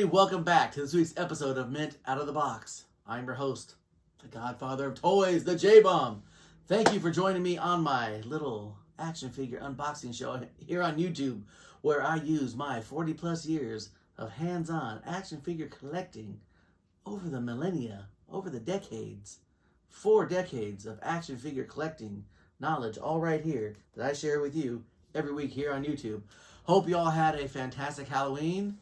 everybody. Welcome back to this week's episode of Mint Out of the Box. I'm your host, the godfather of toys, the J-Bomb. Thank you for joining me on my little action figure unboxing show here on YouTube, where I use my 40 plus years of hands-on action figure collecting over the millennia, over the decades, 4 decades of action figure collecting knowledge, all right here that I share with you every week here on YouTube. Hope you all had a fantastic Halloween.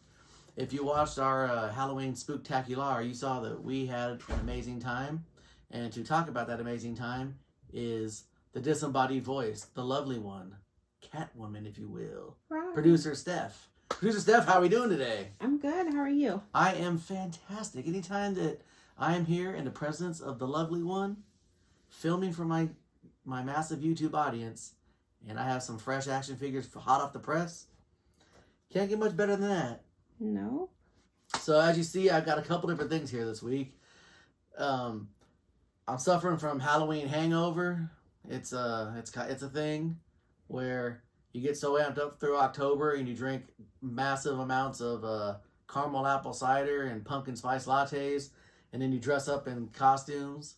If you watched our Halloween Spooktacular, you saw that we had an amazing time. And to talk about that amazing time is the disembodied voice, the lovely one, Catwoman, if you will. Right. Producer Steph. Producer Steph, how are we doing today? I'm good. How are you? I am fantastic. Anytime that I am here in the presence of the lovely one, filming for my massive YouTube audience, and I have some fresh action figures hot off the press, can't get much better than that. No. So as you see, I've got a couple different things here this week. I'm suffering from Halloween hangover. It's a thing where you get so amped up through October and you drink massive amounts of caramel apple cider and pumpkin spice lattes, and then you dress up in costumes.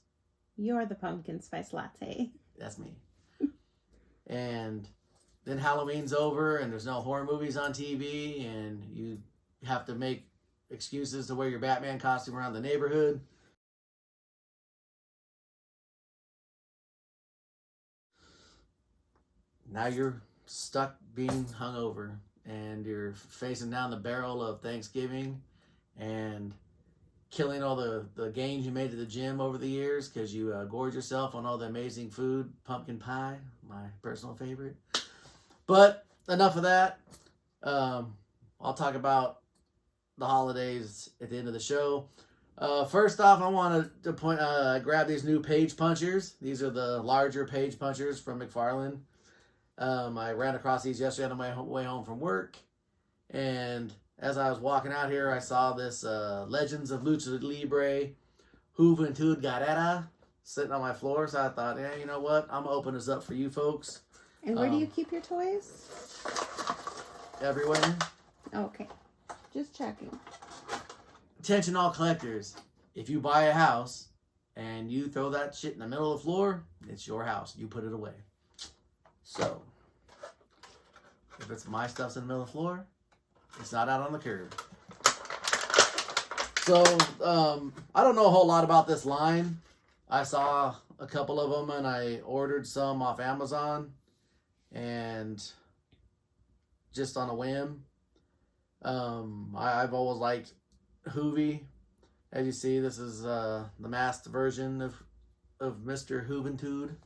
You're the pumpkin spice latte. That's me. And then Halloween's over and there's no horror movies on TV, and you have to make excuses to wear your Batman costume around the neighborhood. Now you're stuck being hungover and you're facing down the barrel of Thanksgiving and killing all the gains you made at the gym over the years because you gorge yourself on all the amazing food. Pumpkin pie, my personal favorite. But enough of that. I'll talk about the holidays at the end of the show. First off, I wanted to grab these new page punchers. These are the larger page punchers from Mcfarlane. I ran across these yesterday on my way home from work, and as I was walking out here, I saw this Legends of Lucha Libre Juventud Guerrera sitting on my floor, so I thought, yeah, you know what? I'm going to open this up for you folks. And where do you keep your toys? Everywhere. Okay. Just checking. Attention all collectors. If you buy a house and you throw that shit in the middle of the floor, it's your house. You put it away. So, if it's my stuff's in the middle of the floor, it's not out on the curb. So, I don't know a whole lot about this line. I saw a couple of them and I ordered some off Amazon, and just on a whim. I've always liked Hoovy. As you see, this is the masked version of Mr. Juventud.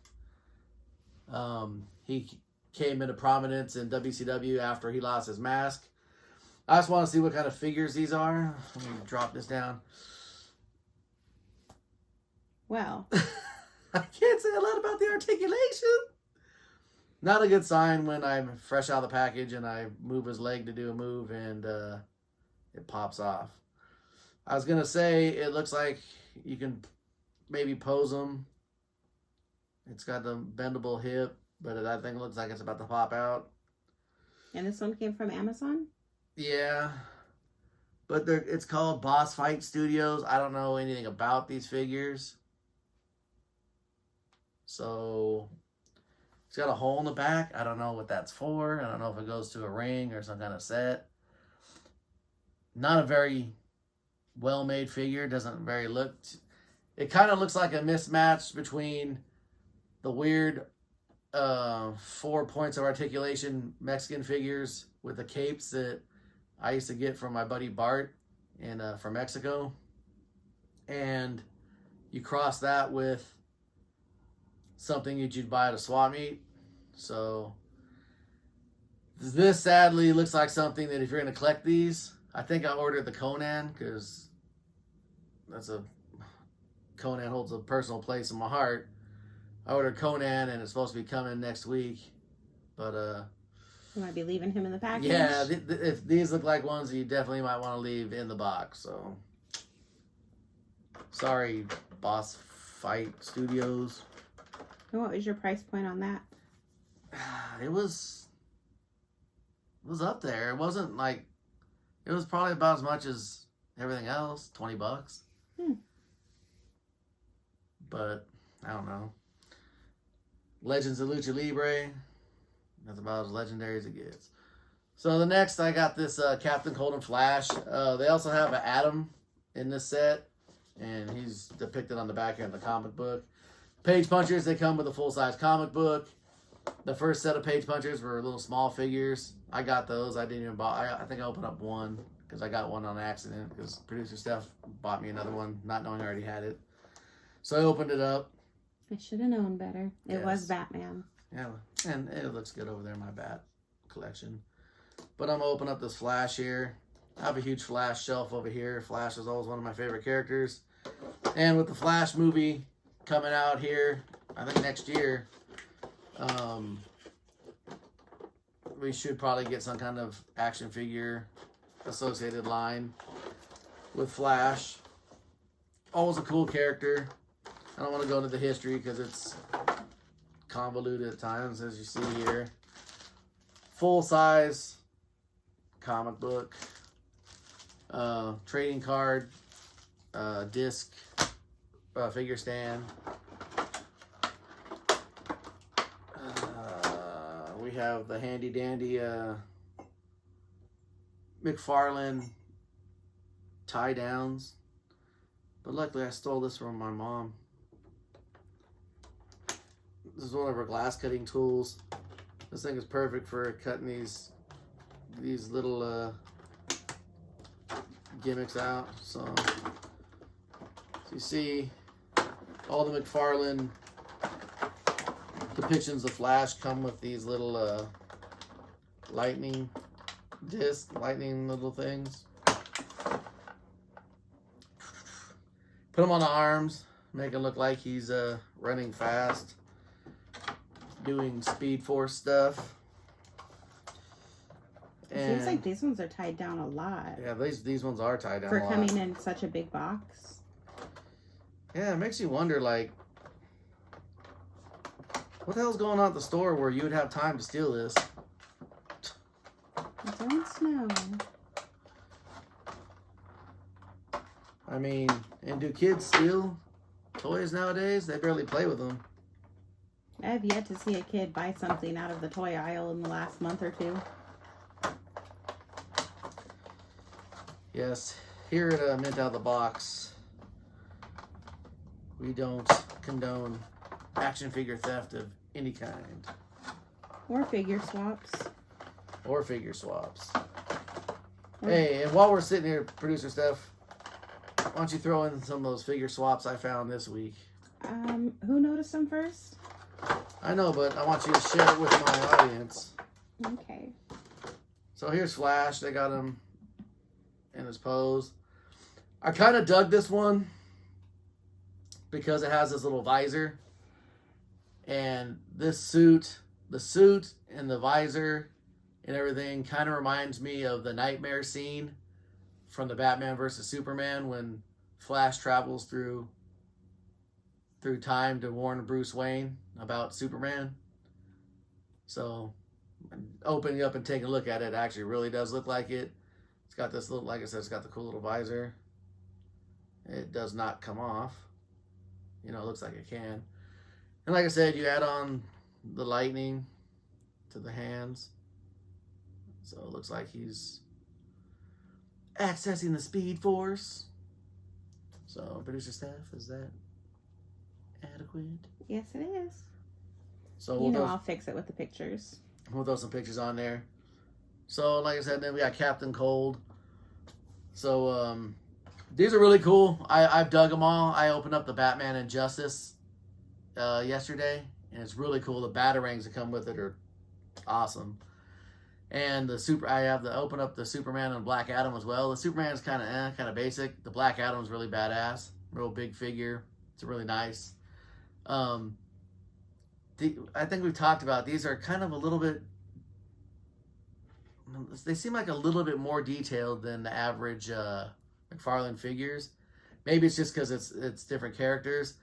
He came into prominence in WCW after he lost his mask. I just want to see what kind of figures these are. Let me drop this down. Well. I can't say a lot about the articulation. Not a good sign when I'm fresh out of the package and I move his leg to do a move and it pops off. I was going to say it looks like you can maybe pose him. It's got the bendable hip, but I think it looks like it's about to pop out. And this one came from Amazon? Yeah. But it's called Boss Fight Studios. I don't know anything about these figures. So it's got a hole in the back. I don't know what that's for. I don't know if it goes to a ring or some kind of set. Not a very well-made figure. Doesn't very look... It kind of looks like a mismatch between the weird 4 points of articulation Mexican figures with the capes that I used to get from my buddy Bart from Mexico. And you cross that with something that you'd buy at a swap meet. So this sadly looks like something that if you're going to collect these, I think I ordered the Conan because Conan holds a personal place in my heart. I ordered Conan and it's supposed to be coming next week, but You might be leaving him in the package. yeah, if these look like ones you definitely might want to leave in the box. So sorry, Boss Fight Studios. And what was your price point on that? It was up there. It wasn't like, it was probably about as much as Everything else, $20. But I don't know. Legends of Lucha Libre. That's about as legendary as it gets. So the next, I got this Captain Cold and Flash. They also have an Atom in this set, and he's depicted on the back here in the comic book. Page Punchers, they come with a full-size comic book. The first set of Page Punchers were little small figures. I got those. I didn't even buy. I think I opened up one because I got one on accident because producer Steph bought me another one, not knowing I already had it. So I opened it up. I should have known better. It was Batman. Yeah, and it looks good over there in my Bat collection. But I'm going to open up this Flash here. I have a huge Flash shelf over here. Flash is always one of my favorite characters. And with the Flash movie coming out here, I think next year, we should probably get some kind of action figure associated line with Flash. Always a cool character. I don't want to go into the history because it's convoluted at times, as you see here. Full size comic book, trading card, disc, figure stand. We have the handy dandy Mcfarlane tie downs, but luckily I stole this from my mom. This is one of her glass cutting tools. This thing is perfect for cutting these little gimmicks out. So you see all the Mcfarlane depictions of Flash come with these little lightning discs, lightning little things. Put him on the arms, make it look like he's running fast, doing Speed Force stuff. It seems like these ones are tied down a lot. Yeah, these ones are tied down for a lot. coming in such a big box. Yeah, it makes you wonder, like, what the hell's going on at the store where you would have time to steal this? I don't know. I mean, and do kids steal toys nowadays? They barely play with them. I have yet to see a kid buy something out of the toy aisle in the last month or two. Yes, here at Mint Out of the Box, we don't condone action figure theft of any kind. Or figure swaps. Or figure swaps. Hey, and while we're sitting here, producer Steph, why don't you throw in some of those figure swaps I found this week? Who noticed them first? I know, but I want you to share it with my audience. Okay. So here's Flash. They got him in his pose. I kind of dug this one because it has this little visor. And this suit, the suit and the visor and everything kind of reminds me of the nightmare scene from the Batman versus Superman when Flash travels through time to warn Bruce Wayne about Superman. So opening up and taking a look at it actually really does look like it. It's got this little, like I said, it's got the cool little visor. It does not come off. You know, it looks like it can. And like I said, you add on the lightning to the hands. So it looks like he's accessing the Speed Force. So, producer Steph, is that adequate? Yes, it is. So I'll fix it with the pictures. We'll throw some pictures on there. So, like I said, then we got Captain Cold. So, these are really cool. I've dug them all. I opened up the Batman Injustice yesterday, and it's really cool. The batarangs that come with it are awesome. And I have to open up the Superman and Black Adam as well. The Superman is kind of basic. The Black Adam is really badass, real big figure. It's really nice. I think we've talked about these are kind of a little bit. They seem like a little bit more detailed than the average Mcfarlane figures. Maybe it's just because it's different characters.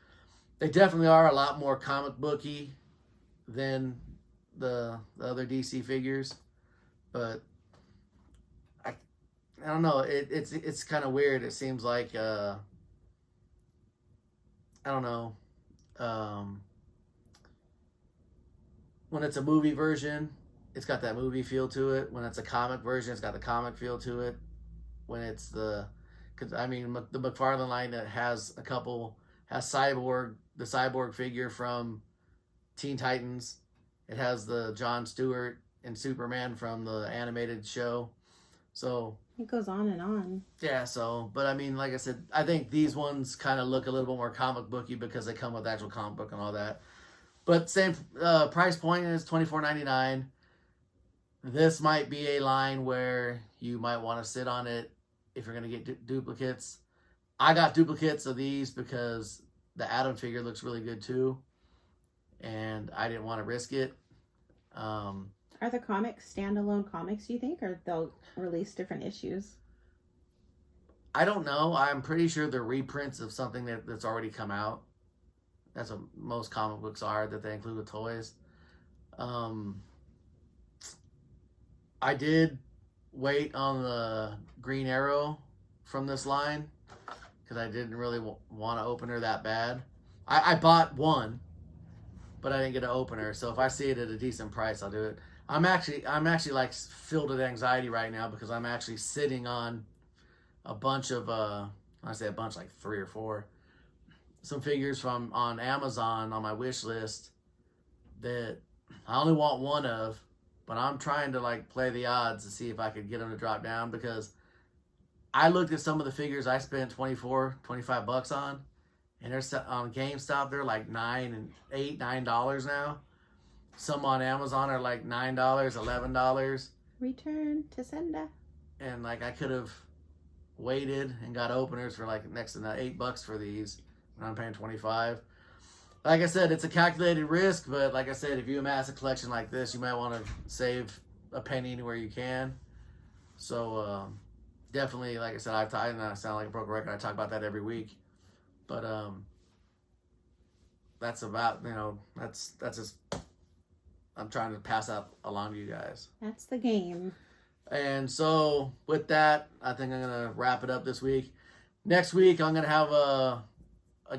They definitely are a lot more comic booky than the other DC figures. But I don't know. It's kind of weird. It seems like I don't know. When it's a movie version, it's got that movie feel to it. When it's a comic version, it's got the comic feel to it. When it's because I mean the Mcfarlane line that has Cyborg, the Cyborg figure from Teen Titans. It has the Jon Stewart and Superman from the animated show. So it goes on and on. Yeah, so, but I mean, like I said, I think these ones kind of look a little bit more comic booky because they come with actual comic book and all that. But same price point is $24.99. This might be a line where you might want to sit on it if you're going to get duplicates. I got duplicates of these because the Atom figure looks really good too, and I didn't want to risk it. Are the comics standalone comics, do you think, or they'll release different issues? I don't know. I'm pretty sure they're reprints of something that's already come out. That's what most comic books are, that they include with toys. I did wait on the Green Arrow from this line because I didn't really want to open her that bad. I bought one, but I didn't get an opener. So if I see it at a decent price, I'll do it. I'm actually like filled with anxiety right now because I'm actually sitting on a bunch of when I say a bunch, like 3 or 4, some figures from on Amazon on my wish list that I only want one of, but I'm trying to like play the odds to see if I could get them to drop down, because I looked at some of the figures I spent $25 on, and they're on GameStop, they're like $9 now. Some on Amazon are like $9, $11. Return to sender. And like I could have waited and got openers for like next to $8 for these, and I'm paying $25. Like I said, it's a calculated risk, but like I said, if you amass a collection like this, you might want to save a penny anywhere you can. So definitely, like I said, I know I sound like a broken record. I talk about that every week, but that's about, that's just, I'm trying to pass that along to you guys. That's the game. And so with that, I think I'm going to wrap it up this week. Next week, I'm going to have a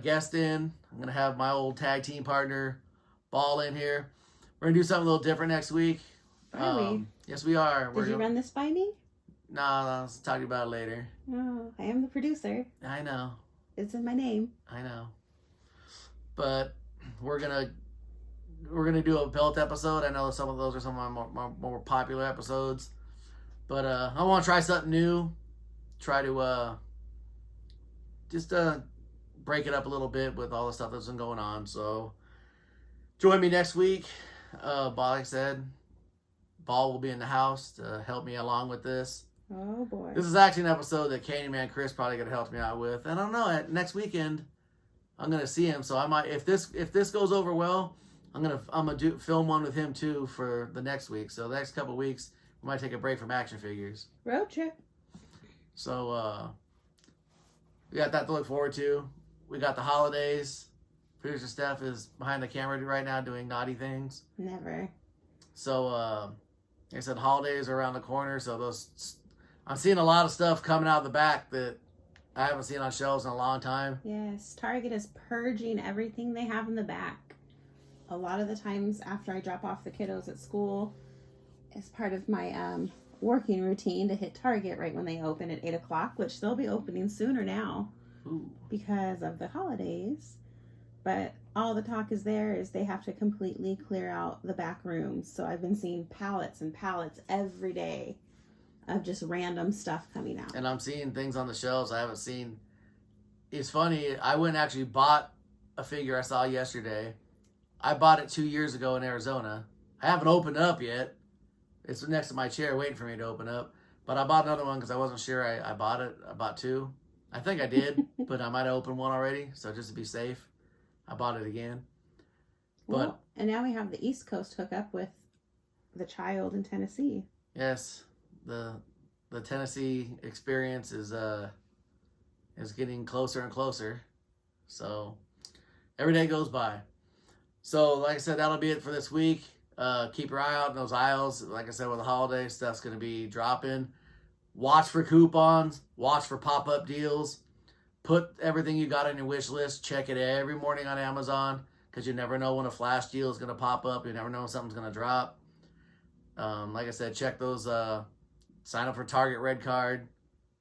guest in. I'm going to have my old tag team partner, Ball, in here. We're going to do something a little different next week. Are we? Yes, we are. Did you run this by me? No, I'll talk to you about it later. Oh, I am the producer. I know. It's in my name. I know. But we're gonna do a belt episode. I know some of those are some of my more popular episodes. But I want to try something new. Try to just break it up a little bit with all the stuff that's been going on. So join me next week. Like I said, Ball will be in the house to help me along with this. Oh boy. This is actually an episode that Candyman Chris probably could have helped me out with. And I don't know, next weekend I'm gonna see him, so I might, if this goes over well, I'm gonna film one with him too for the next week. So the next couple of weeks we might take a break from action figures. Road trip. So we got that to look forward to. We got the holidays. Producer Steph is behind the camera right now doing naughty things. Never. So like I said, holidays are around the corner, so I'm seeing a lot of stuff coming out of the back that I haven't seen on shelves in a long time. Yes, Target is purging everything they have in the back. A lot of the times after I drop off the kiddos at school, as part of my working routine to hit Target right when they open at 8 o'clock, which they'll be opening sooner now. Ooh. Because of the holidays. But all the talk is they have to completely clear out the back rooms. So I've been seeing pallets and pallets every day of just random stuff coming out. And I'm seeing things on the shelves I haven't seen. It's funny, I went and actually bought a figure I saw yesterday. I bought it 2 years ago in Arizona. I haven't opened it up yet. It's next to my chair waiting for me to open up. But I bought another one because I wasn't sure I bought it. I bought 2. I think I did, but I might have opened one already. So just to be safe, I bought it again. But and now we have the East Coast hookup with the child in Tennessee. Yes, the Tennessee experience is getting closer and closer. So every day goes by. So like I said, that'll be it for this week. Keep your eye out in those aisles. Like I said, with the holiday stuff's going to be dropping. Watch for coupons. Watch for pop-up deals. Put everything you got on your wish list. Check it every morning on Amazon because you never know when a flash deal is going to pop up. You never know when something's going to drop. Like I said, check those. Sign up for Target Red Card.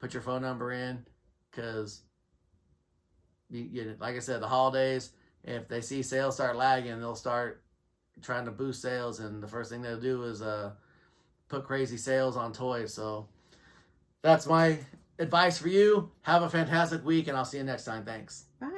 Put your phone number in because, like I said, the holidays, if they see sales start lagging, they'll start trying to boost sales. And the first thing they'll do is put crazy sales on toys. So that's my advice for you. Have a fantastic week, and I'll see you next time. Thanks. Bye.